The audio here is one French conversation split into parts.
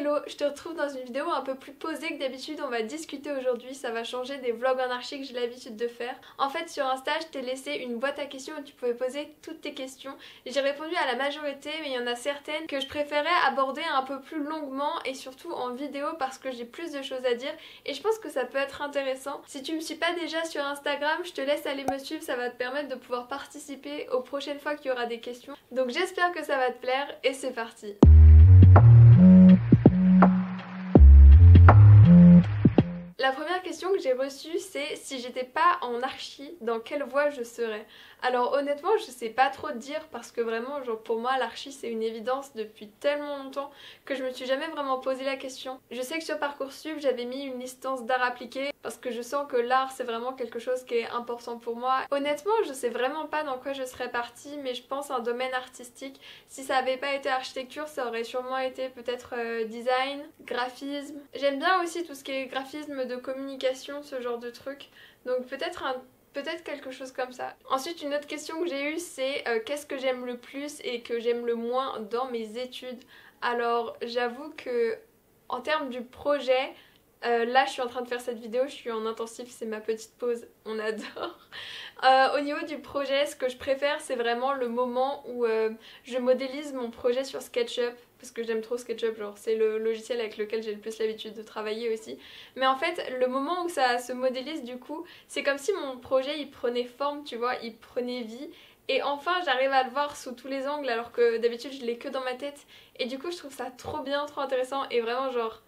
Hello, je te retrouve dans une vidéo un peu plus posée que d'habitude. On va discuter aujourd'hui, ça va changer des vlogs en archi que j'ai l'habitude de faire. En fait sur Insta je t'ai laissé une boîte à questions où tu pouvais poser toutes tes questions. J'ai répondu à la majorité mais il y en a certaines que je préférais aborder un peu plus longuement et surtout en vidéo parce que j'ai plus de choses à dire et je pense que ça peut être intéressant. Si tu me suis pas déjà sur Instagram, je te laisse aller me suivre, ça va te permettre de pouvoir participer aux prochaines fois qu'il y aura des questions. Donc j'espère que ça va te plaire et c'est parti. La première question que j'ai reçue c'est si j'étais pas en archi, dans quelle voie je serais. Alors honnêtement je sais pas trop te dire parce que vraiment genre pour moi l'archi c'est une évidence depuis tellement longtemps que je me suis jamais vraiment posé la question. Je sais que sur Parcoursup j'avais mis une licence d'art appliqué parce que je sens que l'art c'est vraiment quelque chose qui est important pour moi. Honnêtement je sais vraiment pas dans quoi je serais partie mais je pense un domaine artistique. Si ça avait pas été architecture ça aurait sûrement été peut-être design, graphisme. J'aime bien aussi tout ce qui est graphisme de communication, ce genre de truc. Donc peut-être quelque chose comme ça. Ensuite une autre question que j'ai eue c'est qu'est-ce que j'aime le plus et que j'aime le moins dans mes études. Alors j'avoue que en termes du projet, là je suis en train de faire cette vidéo, je suis en intensif, c'est ma petite pause, on adore. Au niveau du projet, ce que je préfère c'est vraiment le moment où je modélise mon projet sur SketchUp parce que j'aime trop SketchUp, genre c'est le logiciel avec lequel j'ai le plus l'habitude de travailler aussi. Mais en fait le moment où ça se modélise du coup, c'est comme si mon projet il prenait forme, tu vois, il prenait vie. Et enfin j'arrive à le voir sous tous les angles alors que d'habitude je l'ai que dans ma tête. Et du coup je trouve ça trop bien, trop intéressant et vraiment genre,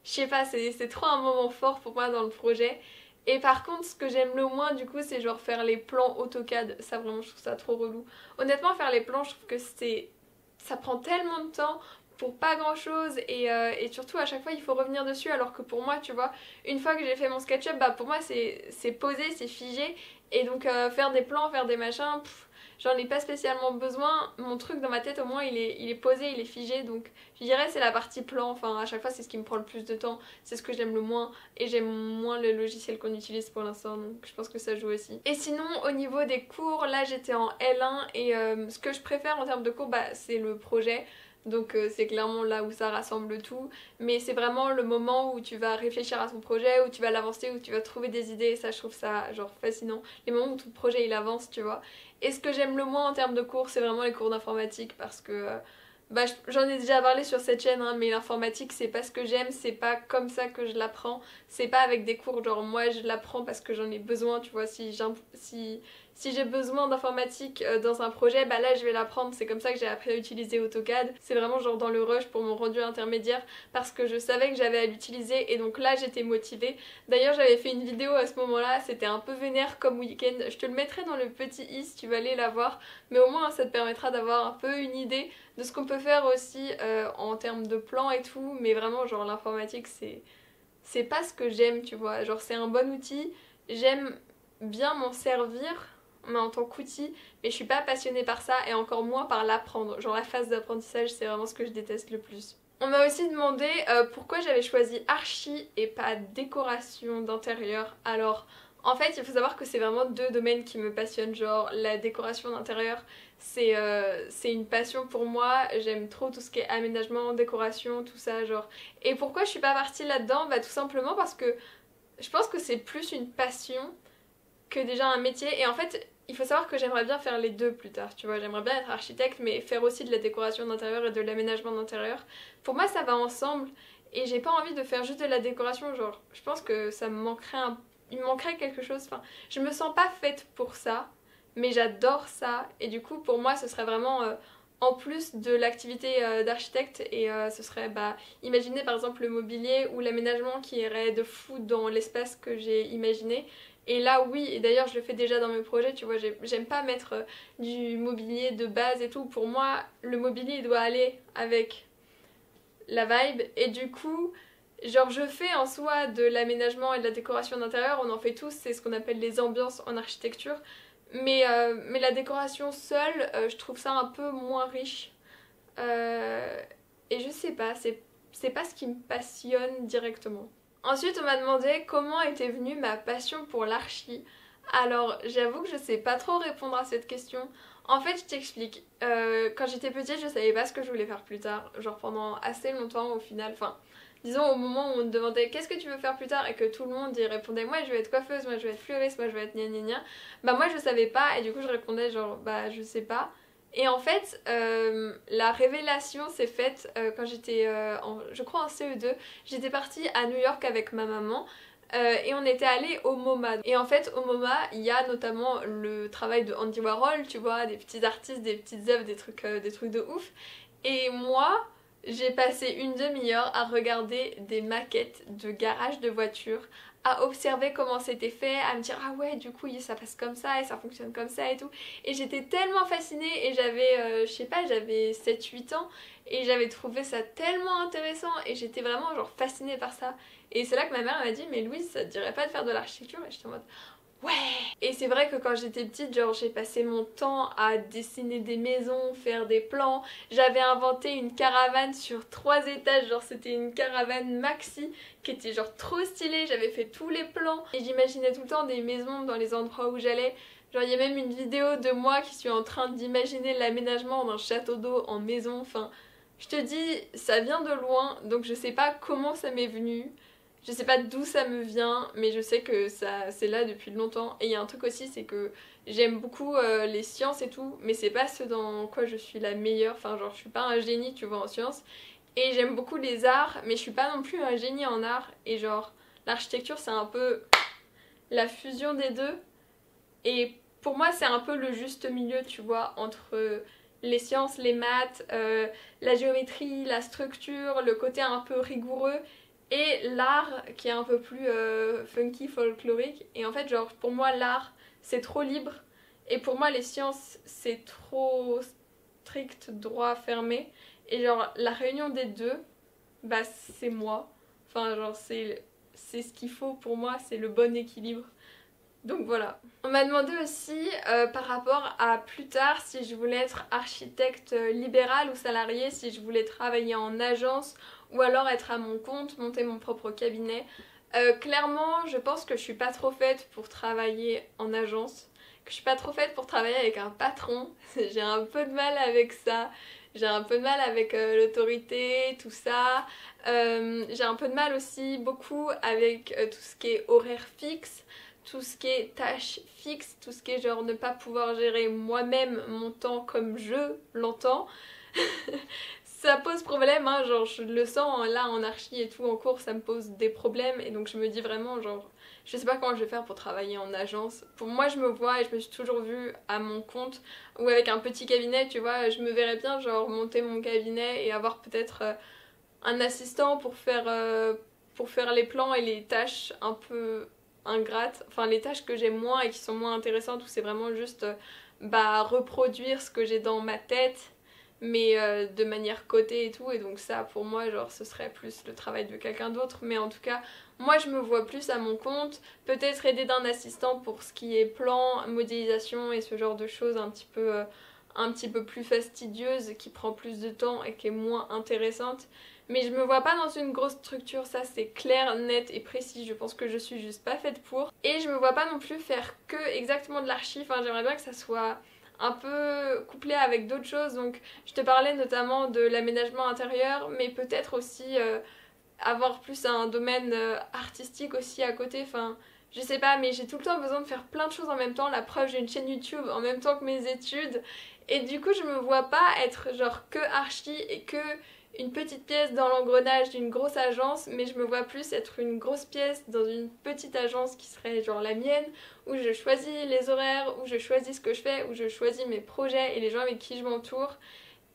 je sais pas, c'est trop un moment fort pour moi dans le projet. Et par contre ce que j'aime le moins du coup c'est genre faire les plans AutoCAD, ça vraiment je trouve ça trop relou. Honnêtement faire les plans je trouve que ça prend tellement de temps pour pas grand chose et surtout à chaque fois il faut revenir dessus alors que pour moi tu vois une fois que j'ai fait mon SketchUp bah pour moi c'est posé, c'est figé et donc faire des plans, faire des machins, j'en ai pas spécialement besoin. Mon truc dans ma tête au moins il est posé, il est figé donc je dirais c'est la partie plan, enfin à chaque fois c'est ce qui me prend le plus de temps, c'est ce que j'aime le moins et j'aime moins le logiciel qu'on utilise pour l'instant donc je pense que ça joue aussi. Et sinon au niveau des cours là j'étais en L1 et ce que je préfère en termes de cours bah c'est le projet. Donc c'est clairement là où ça rassemble tout. Mais c'est vraiment le moment où tu vas réfléchir à ton projet, où tu vas l'avancer, où tu vas trouver des idées. Et ça je trouve ça genre fascinant. Les moments où ton projet il avance tu vois. Et ce que j'aime le moins en termes de cours c'est vraiment les cours d'informatique parce que bah, j'en ai déjà parlé sur cette chaîne hein, mais l'informatique c'est pas ce que j'aime, c'est pas comme ça que je l'apprends. C'est pas avec des cours genre moi je l'apprends parce que j'en ai besoin tu vois. Si j'ai besoin d'informatique dans un projet, bah là je vais l'apprendre, c'est comme ça que j'ai appris à utiliser AutoCAD. C'est vraiment genre dans le rush pour mon rendu intermédiaire parce que je savais que j'avais à l'utiliser et donc là j'étais motivée. D'ailleurs j'avais fait une vidéo à ce moment-là, c'était un peu vénère comme week-end. Je te le mettrai dans le petit i si tu vas aller la voir, mais au moins ça te permettra d'avoir un peu une idée de ce qu'on peut faire aussi en termes de plans et tout, mais vraiment genre l'informatique c'est pas ce que j'aime tu vois. Genre c'est un bon outil, j'aime bien m'en servir mais en tant qu'outil, mais je suis pas passionnée par ça et encore moins par l'apprendre. Genre la phase d'apprentissage c'est vraiment ce que je déteste le plus. On m'a aussi demandé pourquoi j'avais choisi archi et pas décoration d'intérieur. Alors en fait il faut savoir que c'est vraiment deux domaines qui me passionnent. Genre la décoration d'intérieur c'est une passion pour moi. J'aime trop tout ce qui est aménagement, décoration, tout ça genre. Et pourquoi je suis pas partie là-dedans? Bah tout simplement parce que je pense que c'est plus une passion que déjà un métier et en fait il faut savoir que j'aimerais bien faire les deux plus tard, tu vois, j'aimerais bien être architecte mais faire aussi de la décoration d'intérieur et de l'aménagement d'intérieur. Pour moi ça va ensemble et j'ai pas envie de faire juste de la décoration, genre je pense que ça me manquerait il me manquerait quelque chose, enfin je me sens pas faite pour ça mais j'adore ça et du coup pour moi ce serait vraiment en plus de l'activité d'architecte et ce serait bah imaginer par exemple le mobilier ou l'aménagement qui irait de fou dans l'espace que j'ai imaginé. Et là oui, et d'ailleurs je le fais déjà dans mes projets, tu vois, j'aime pas mettre du mobilier de base et tout. Pour moi, le mobilier il doit aller avec la vibe et du coup, genre je fais en soi de l'aménagement et de la décoration d'intérieur, on en fait tous, c'est ce qu'on appelle les ambiances en architecture. Mais la décoration seule, je trouve ça un peu moins riche. Et je sais pas, c'est pas ce qui me passionne directement. Ensuite, on m'a demandé comment était venue ma passion pour l'archi. Alors, j'avoue que je sais pas trop répondre à cette question. En fait, je t'explique. Quand j'étais petite, je savais pas ce que je voulais faire plus tard. Genre pendant assez longtemps au final. Enfin, disons au moment où on me demandait qu'est-ce que tu veux faire plus tard et que tout le monde y répondait moi je veux être coiffeuse, moi je veux être fleuriste, moi je veux être gna gna gna. Bah moi je savais pas et du coup je répondais genre bah je sais pas. Et en fait, la révélation s'est faite quand j'étais, je crois en CE2. J'étais partie à New York avec ma maman. Et on était allé au MoMA. Et en fait, au MoMA, il y a notamment le travail de Andy Warhol, tu vois, des petits artistes, des petites œuvres, des trucs de ouf. Et moi, j'ai passé une demi-heure à regarder des maquettes de garage de voitures, à observer comment c'était fait, à me dire ah ouais du coup ça passe comme ça et ça fonctionne comme ça et tout. Et j'étais tellement fascinée et j'avais, je sais pas, j'avais 7 8 ans et j'avais trouvé ça tellement intéressant et j'étais vraiment genre fascinée par ça. Et c'est là que ma mère m'a dit mais Louise ça te dirait pas de faire de l'architecture? Et j'étais en mode ouais. Et c'est vrai que quand j'étais petite, genre j'ai passé mon temps à dessiner des maisons, faire des plans. J'avais inventé une caravane sur 3 étages, genre c'était une caravane maxi qui était genre trop stylée. J'avais fait tous les plans et j'imaginais tout le temps des maisons dans les endroits où j'allais. Genre il y a même une vidéo de moi qui suis en train d'imaginer l'aménagement d'un château d'eau en maison. Enfin, je te dis, ça vient de loin, donc je sais pas comment ça m'est venu. Je sais pas d'où ça me vient, mais je sais que ça c'est là depuis longtemps. Et il y a un truc aussi, c'est que j'aime beaucoup les sciences et tout, mais c'est pas ce dans quoi je suis la meilleure. Enfin, genre, je suis pas un génie, tu vois, en sciences. Et j'aime beaucoup les arts, mais je suis pas non plus un génie en art. Et genre, l'architecture, c'est un peu la fusion des deux. Et pour moi, c'est un peu le juste milieu, tu vois, entre les sciences, les maths, la géométrie, la structure, le côté un peu rigoureux et l'art qui est un peu plus funky, folklorique. Et en fait, genre, pour moi, l'art, c'est trop libre. Et pour moi, les sciences, c'est trop strict, droit, fermé. Et genre, la réunion des deux, bah, c'est moi. Enfin, genre, c'est ce qu'il faut pour moi, c'est le bon équilibre. Donc voilà. On m'a demandé aussi par rapport à plus tard si je voulais être architecte libérale ou salariée, si je voulais travailler en agence ou alors être à mon compte, monter mon propre cabinet. Clairement, je pense que je suis pas trop faite pour travailler en agence, que je suis pas trop faite pour travailler avec un patron. J'ai un peu de mal avec ça. J'ai un peu de mal avec l'autorité, tout ça. J'ai un peu de mal aussi beaucoup avec tout ce qui est horaire fixe, tout ce qui est tâches fixes, tout ce qui est genre ne pas pouvoir gérer moi-même mon temps comme je l'entends. Ça pose problème, hein, genre je le sens là en archi et tout en cours, ça me pose des problèmes et donc je me dis vraiment genre je sais pas comment je vais faire pour travailler en agence. Pour moi je me vois et je me suis toujours vue à mon compte ou avec un petit cabinet, tu vois, je me verrais bien genre monter mon cabinet et avoir peut-être un assistant pour faire les plans et les tâches un peu ingrates, enfin les tâches que j'aime moins et qui sont moins intéressantes où c'est vraiment juste bah reproduire ce que j'ai dans ma tête mais de manière cotée et tout et donc ça pour moi genre ce serait plus le travail de quelqu'un d'autre mais en tout cas moi je me vois plus à mon compte, peut-être aider d'un assistant pour ce qui est plan, modélisation et ce genre de choses un petit peu plus fastidieuse qui prend plus de temps et qui est moins intéressante. Mais je me vois pas dans une grosse structure, ça c'est clair, net et précis, je pense que je suis juste pas faite pour. Et je me vois pas non plus faire que exactement de l'archi, enfin j'aimerais bien que ça soit un peu couplé avec d'autres choses, donc je te parlais notamment de l'aménagement intérieur, mais peut-être aussi avoir plus un domaine artistique aussi à côté, enfin je sais pas, mais j'ai tout le temps besoin de faire plein de choses en même temps, la preuve j'ai une chaîne YouTube en même temps que mes études, et du coup je me vois pas être genre que archi et que une petite pièce dans l'engrenage d'une grosse agence, mais je me vois plus être une grosse pièce dans une petite agence qui serait genre la mienne, où je choisis les horaires, où je choisis ce que je fais, où je choisis mes projets et les gens avec qui je m'entoure,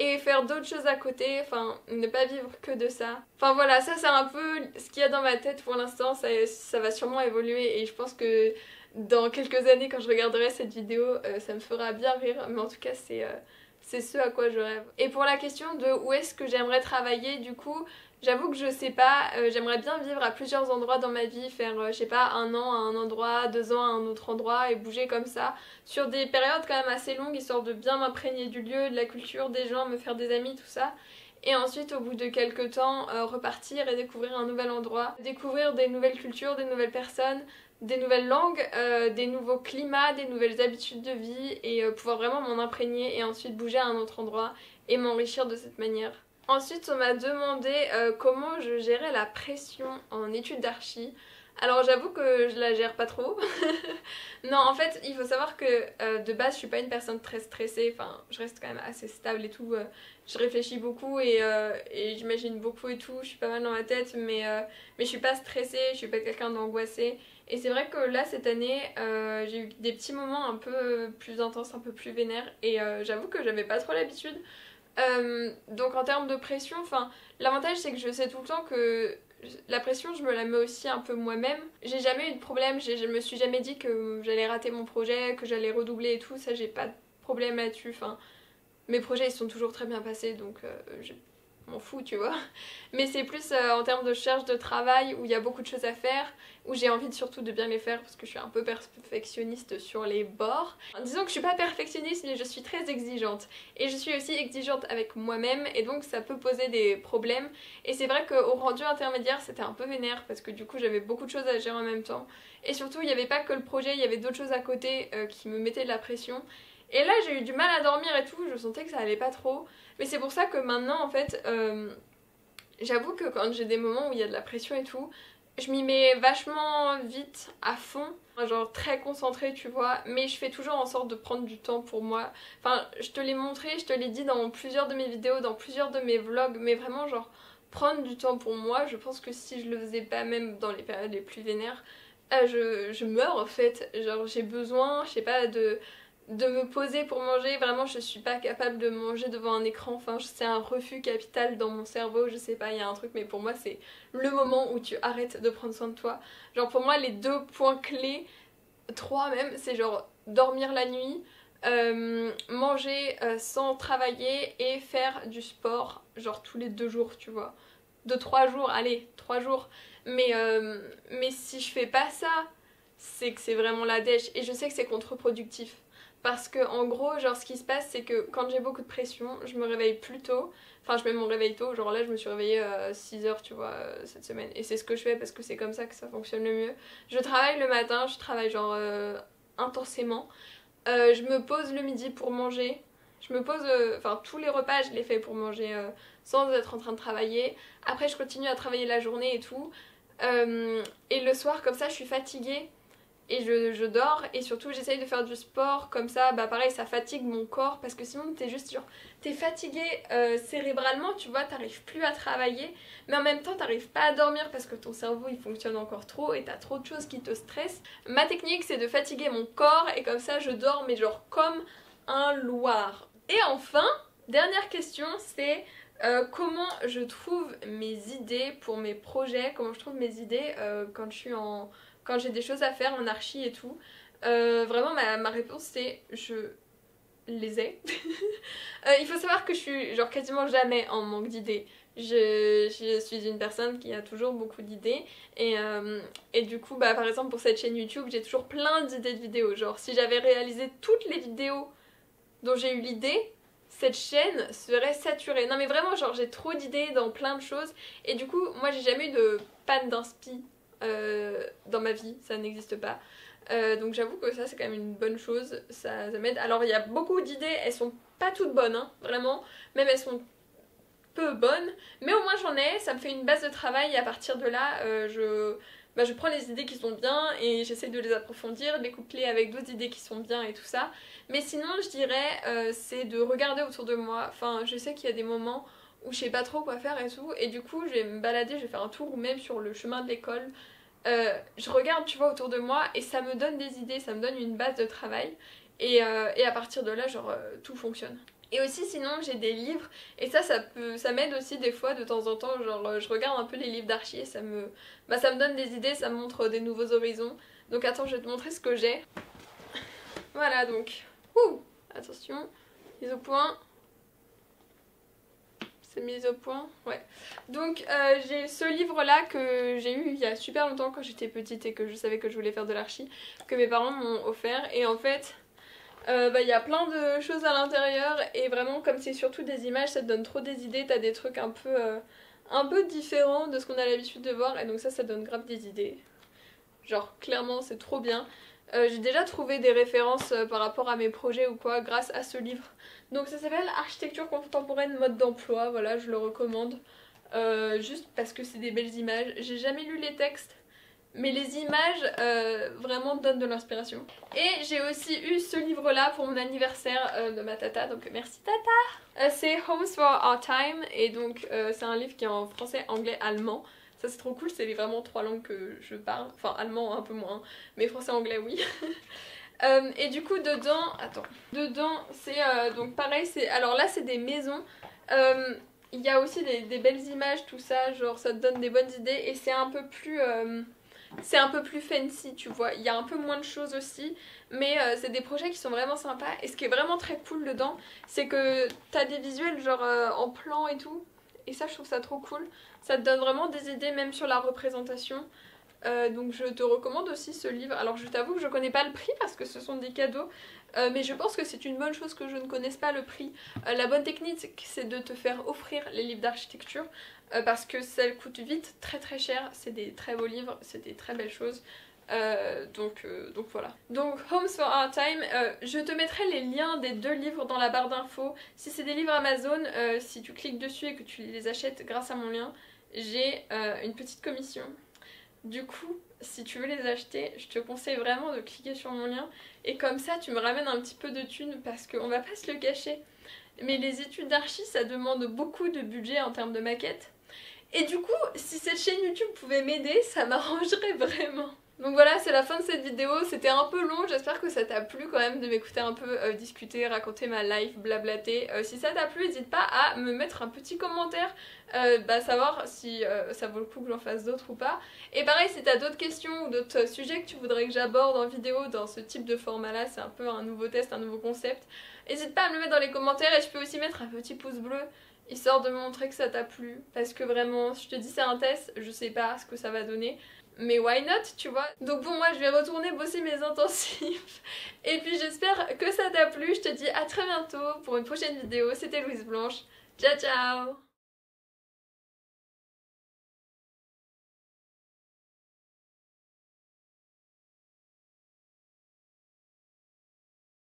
et faire d'autres choses à côté, enfin ne pas vivre que de ça. Enfin voilà, ça c'est un peu ce qu'il y a dans ma tête pour l'instant, ça va sûrement évoluer et je pense que dans quelques années quand je regarderai cette vidéo, ça me fera bien rire, mais en tout cas c'est ce à quoi je rêve. Et pour la question de où est-ce que j'aimerais travailler, du coup, j'avoue que je sais pas, j'aimerais bien vivre à plusieurs endroits dans ma vie, faire, je sais pas, 1 an à un endroit, 2 ans à un autre endroit et bouger comme ça, sur des périodes quand même assez longues, histoire de bien m'imprégner du lieu, de la culture, des gens, me faire des amis, tout ça. et ensuite au bout de quelques temps repartir et découvrir un nouvel endroit, découvrir des nouvelles cultures, des nouvelles personnes, des nouvelles langues, des nouveaux climats, des nouvelles habitudes de vie et pouvoir vraiment m'en imprégner et ensuite bouger à un autre endroit et m'enrichir de cette manière. Ensuite on m'a demandé comment je gérais la pression en études d'archi. Alors j'avoue que je la gère pas trop. Non, en fait, il faut savoir que de base, je suis pas une personne très stressée. Enfin, je reste quand même assez stable et tout. Je réfléchis beaucoup et j'imagine beaucoup et tout. Je suis pas mal dans ma tête, mais je suis pas stressée, je suis pas quelqu'un d'angoissé. Et c'est vrai que là, cette année, j'ai eu des petits moments un peu plus intenses, un peu plus vénères. Et j'avoue que j'avais pas trop l'habitude. Donc en termes de pression, enfin, l'avantage c'est que je sais tout le temps que la pression je me la mets aussi un peu moi-même. J'ai jamais eu de problème, je me suis jamais dit que j'allais rater mon projet, que j'allais redoubler et tout, ça j'ai pas de problème là-dessus. Enfin, mes projets ils sont toujours très bien passés donc je m'en fous tu vois. Mais c'est plus en termes de recherche de travail où il y a beaucoup de choses à faire, où j'ai envie surtout de bien les faire parce que je suis un peu perfectionniste sur les bords. Disons que je suis pas perfectionniste mais je suis très exigeante. Et je suis aussi exigeante avec moi-même et donc ça peut poser des problèmes. Et c'est vrai qu'au rendu intermédiaire c'était un peu vénère parce que du coup j'avais beaucoup de choses à gérer en même temps. Et surtout il n'y avait pas que le projet, il y avait d'autres choses à côté qui me mettaient de la pression. Et là j'ai eu du mal à dormir et tout, je sentais que ça allait pas trop. Mais c'est pour ça que maintenant en fait, j'avoue que quand j'ai des moments où il y a de la pression et tout, je m'y mets vachement vite, à fond, genre très concentrée tu vois, mais je fais toujours en sorte de prendre du temps pour moi. Enfin, je te l'ai montré, je te l'ai dit dans plusieurs de mes vidéos, dans plusieurs de mes vlogs, mais vraiment genre prendre du temps pour moi, je pense que si je le faisais pas même dans les périodes les plus vénères, je meurs en fait, genre j'ai besoin, je sais pas, de me poser pour manger. Vraiment, je suis pas capable de manger devant un écran. Enfin, c'est un refus capital dans mon cerveau. Je sais pas, il y a un truc, mais pour moi, c'est le moment où tu arrêtes de prendre soin de toi. Genre, pour moi, les deux points clés, trois même, c'est genre dormir la nuit, manger sans travailler et faire du sport, genre tous les 2 jours, tu vois. 2-3 jours, allez, 3 jours. Mais si je fais pas ça, c'est que c'est vraiment la dèche. Et je sais que c'est contre-productif. Parce que en gros, genre ce qui se passe, c'est que quand j'ai beaucoup de pression, je me réveille plus tôt. Enfin, je mets mon réveil tôt. Genre là, je me suis réveillée à 6 h, tu vois, cette semaine. Et c'est ce que je fais parce que c'est comme ça que ça fonctionne le mieux. Je travaille le matin, je travaille genre intensément. Je me pose le midi pour manger. Je me pose, enfin tous les repas, je les fais pour manger sans être en train de travailler. Après, je continue à travailler la journée et tout. Et le soir, comme ça, je suis fatiguée et je dors et surtout j'essaye de faire du sport comme ça, bah pareil ça fatigue mon corps parce que sinon t'es juste genre t'es fatigué cérébralement tu vois, t'arrives plus à travailler mais en même temps t'arrives pas à dormir parce que ton cerveau il fonctionne encore trop et t'as trop de choses qui te stressent. Ma technique c'est de fatiguer mon corps et comme ça je dors mais genre comme un loir. Et enfin, dernière question c'est comment je trouve mes idées pour mes projets, comment je trouve mes idées quand j'ai des choses à faire en archi et tout. Vraiment ma réponse c'est je les ai. Il faut savoir que je suis genre quasiment jamais en manque d'idées. Je suis une personne qui a toujours beaucoup d'idées et du coup bah par exemple pour cette chaîne YouTube j'ai toujours plein d'idées de vidéos. Genre si j'avais réalisé toutes les vidéos dont j'ai eu l'idée, cette chaîne serait saturée. Non mais vraiment genre j'ai trop d'idées dans plein de choses et du coup moi j'ai jamais eu de panne d'inspi dans ma vie, ça n'existe pas. Donc j'avoue que ça c'est quand même une bonne chose, ça m'aide. Alors il y a beaucoup d'idées, elles sont pas toutes bonnes, hein, vraiment, même elles sont peu bonnes, mais au moins j'en ai, ça me fait une base de travail et à partir de là je prends les idées qui sont bien et j'essaie de les approfondir, de les coupler avec d'autres idées qui sont bien et tout ça. Mais sinon je dirais c'est de regarder autour de moi, enfin je sais qu'il y a des moments où je sais pas trop quoi faire et tout, et du coup je vais me balader, je vais faire un tour ou même sur le chemin de l'école. Je regarde tu vois autour de moi et ça me donne des idées, ça me donne une base de travail et à partir de là genre tout fonctionne. Et aussi sinon j'ai des livres et ça m'aide aussi des fois de temps en temps, genre je regarde un peu les livres d'archi et ça me donne des idées, ça me montre des nouveaux horizons. Donc attends, je vais te montrer ce que j'ai. Voilà donc, attention, mise au point. C'est mise au point, ouais. Donc j'ai ce livre là que j'ai eu il y a super longtemps quand j'étais petite et que je savais que je voulais faire de l'archi, que mes parents m'ont offert et en fait Il y a plein de choses à l'intérieur et vraiment comme c'est surtout des images, ça te donne trop des idées, t'as des trucs un peu différents de ce qu'on a l'habitude de voir et donc ça donne grave des idées. Genre clairement c'est trop bien. J'ai déjà trouvé des références par rapport à mes projets ou quoi grâce à ce livre. Donc ça s'appelle Architecture contemporaine mode d'emploi, voilà je le recommande. Juste parce que c'est des belles images. J'ai jamais lu les textes. Mais les images vraiment donnent de l'inspiration. Et j'ai aussi eu ce livre là pour mon anniversaire de ma tata, donc merci tata. C'est Homes for Our Time et donc c'est un livre qui est en français, anglais, allemand. Ça c'est trop cool, c'est vraiment 3 langues que je parle, enfin allemand un peu moins, mais français, anglais oui. Et du coup dedans c'est donc pareil, alors là c'est des maisons. Il y a aussi des belles images, tout ça, genre ça te donne des bonnes idées et c'est un peu plus... c'est un peu plus fancy, tu vois. Il y a un peu moins de choses aussi, mais c'est des projets qui sont vraiment sympas. Et ce qui est vraiment très cool dedans, c'est que t'as des visuels genre en plan et tout. Et ça, je trouve ça trop cool. Ça te donne vraiment des idées, même sur la représentation. Donc je te recommande aussi ce livre. Alors je t'avoue que je connais pas le prix parce que ce sont des cadeaux. Mais je pense que c'est une bonne chose que je ne connaisse pas le prix. La bonne technique, c'est de te faire offrir les livres d'architecture. Parce que ça coûte vite très très cher, c'est des très beaux livres, c'est des très belles choses. Donc voilà. Donc Homes for Our Time, je te mettrai les liens des 2 livres dans la barre d'infos. Si c'est des livres Amazon, si tu cliques dessus et que tu les achètes grâce à mon lien, j'ai une petite commission. Du coup, si tu veux les acheter, je te conseille vraiment de cliquer sur mon lien. Et comme ça, tu me ramènes un petit peu de thunes parce qu'on va pas se le cacher. Mais les études d'archi, ça demande beaucoup de budget en termes de maquettes. Et du coup, si cette chaîne YouTube pouvait m'aider, ça m'arrangerait vraiment. Donc voilà, c'est la fin de cette vidéo. C'était un peu long, j'espère que ça t'a plu quand même de m'écouter un peu discuter, raconter ma life, blablater. Si ça t'a plu, n'hésite pas à me mettre un petit commentaire, savoir si ça vaut le coup que j'en fasse d'autres ou pas. Et pareil, si t'as d'autres questions ou d'autres sujets que tu voudrais que j'aborde en vidéo dans ce type de format là, c'est un peu un nouveau test, un nouveau concept, n'hésite pas à me le mettre dans les commentaires et je peux aussi mettre un petit pouce bleu histoire de montrer que ça t'a plu, parce que vraiment, je te dis c'est un test, je sais pas ce que ça va donner, mais why not, tu vois. Donc bon, moi je vais retourner bosser mes intensifs, et puis j'espère que ça t'a plu, je te dis à très bientôt pour une prochaine vidéo, c'était Louise Blanche, ciao ciao.